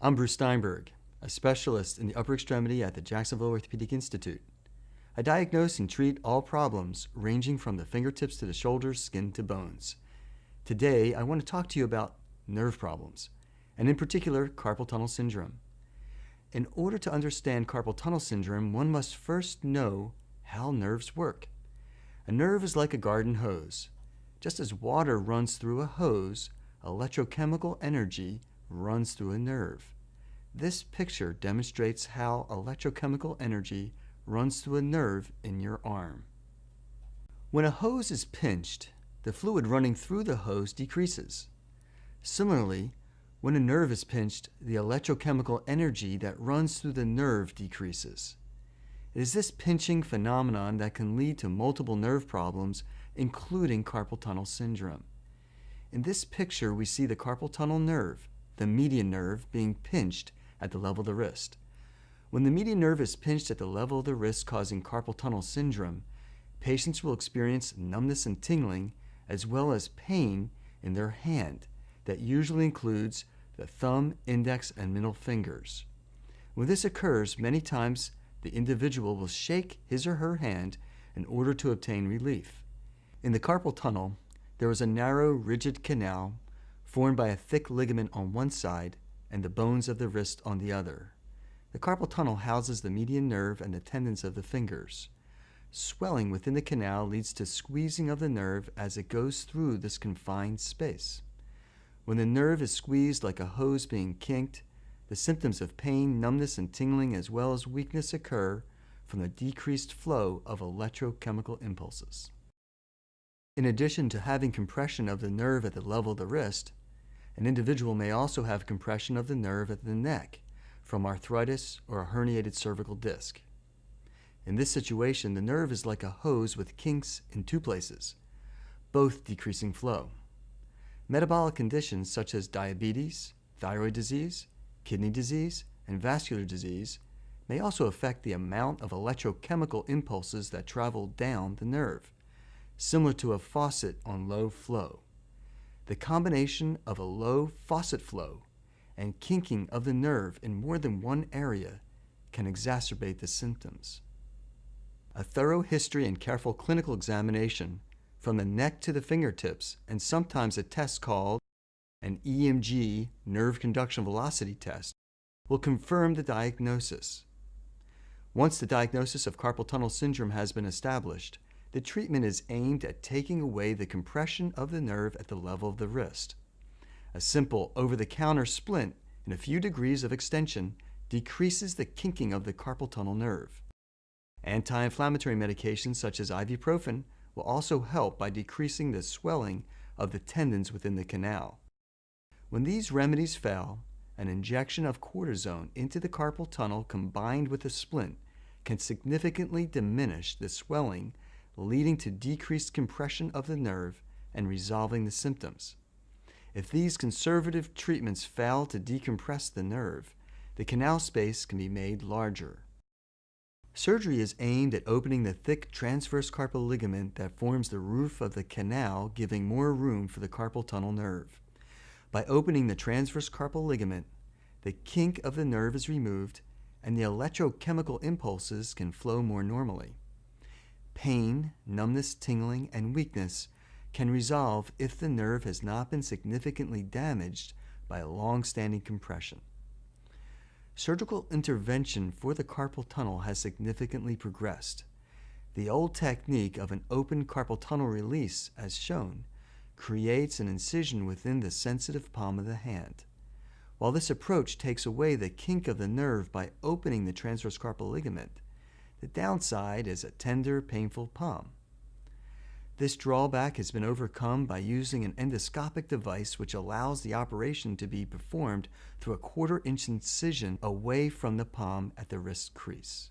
I'm Bruce Steinberg, a specialist in the upper extremity at the Jacksonville Orthopedic Institute. I diagnose and treat all problems ranging from the fingertips to the shoulders, skin to bones. Today, I want to talk to you about nerve problems, and in particular, carpal tunnel syndrome. In order to understand carpal tunnel syndrome, one must first know how nerves work. A nerve is like a garden hose. Just as water runs through a hose, electrochemical energy runs through a nerve. This picture demonstrates how electrochemical energy runs through a nerve in your arm. When a hose is pinched, the fluid running through the hose decreases. Similarly, when a nerve is pinched, the electrochemical energy that runs through the nerve decreases. It is this pinching phenomenon that can lead to multiple nerve problems, including carpal tunnel syndrome. In this picture, we see the carpal tunnel nerve, the median nerve, being pinched at the level of the wrist. When the median nerve is pinched at the level of the wrist causing carpal tunnel syndrome, patients will experience numbness and tingling as well as pain in their hand that usually includes the thumb, index, and middle fingers. When this occurs, many times the individual will shake his or her hand in order to obtain relief. In the carpal tunnel, there is a narrow, rigid canal formed by a thick ligament on one side and the bones of the wrist on the other. The carpal tunnel houses the median nerve and the tendons of the fingers. Swelling within the canal leads to squeezing of the nerve as it goes through this confined space. When the nerve is squeezed like a hose being kinked, the symptoms of pain, numbness, and tingling as well as weakness occur from the decreased flow of electrochemical impulses. In addition to having compression of the nerve at the level of the wrist, an individual may also have compression of the nerve at the neck from arthritis or a herniated cervical disc. In this situation, the nerve is like a hose with kinks in two places, both decreasing flow. Metabolic conditions such as diabetes, thyroid disease, kidney disease, and vascular disease may also affect the amount of electrochemical impulses that travel down the nerve, similar to a faucet on low flow. The combination of a low faucet flow and kinking of the nerve in more than one area can exacerbate the symptoms. A thorough history and careful clinical examination from the neck to the fingertips, and sometimes a test called an EMG, nerve conduction velocity test, will confirm the diagnosis. Once the diagnosis of carpal tunnel syndrome has been established, the treatment is aimed at taking away the compression of the nerve at the level of the wrist. A simple over-the-counter splint in a few degrees of extension decreases the kinking of the carpal tunnel nerve. Anti-inflammatory medications such as ibuprofen will also help by decreasing the swelling of the tendons within the canal. When these remedies fail, an injection of cortisone into the carpal tunnel combined with a splint can significantly diminish the swelling, leading to decreased compression of the nerve and resolving the symptoms. If these conservative treatments fail to decompress the nerve, the canal space can be made larger. Surgery is aimed at opening the thick transverse carpal ligament that forms the roof of the canal, giving more room for the carpal tunnel nerve. By opening the transverse carpal ligament, the kink of the nerve is removed and the electrochemical impulses can flow more normally. Pain, numbness, tingling, and weakness can resolve if the nerve has not been significantly damaged by a long-standing compression. Surgical intervention for the carpal tunnel has significantly progressed. The old technique of an open carpal tunnel release, as shown, creates an incision within the sensitive palm of the hand. While this approach takes away the kink of the nerve by opening the transverse carpal ligament, the downside is a tender, painful palm. This drawback has been overcome by using an endoscopic device which allows the operation to be performed through a 1/4-inch incision away from the palm at the wrist crease.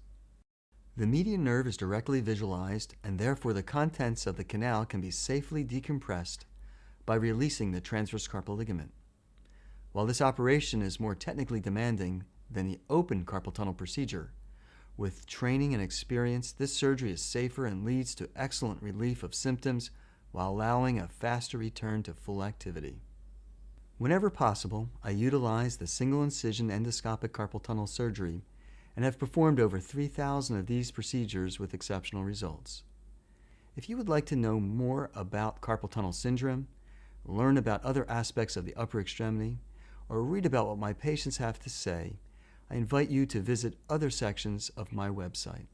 The median nerve is directly visualized, and therefore the contents of the canal can be safely decompressed by releasing the transverse carpal ligament. While this operation is more technically demanding than the open carpal tunnel procedure, with training and experience, this surgery is safer and leads to excellent relief of symptoms while allowing a faster return to full activity. Whenever possible, I utilize the single-incision endoscopic carpal tunnel surgery and have performed over 3,000 of these procedures with exceptional results. If you would like to know more about carpal tunnel syndrome, learn about other aspects of the upper extremity, or read about what my patients have to say, I invite you to visit other sections of my website.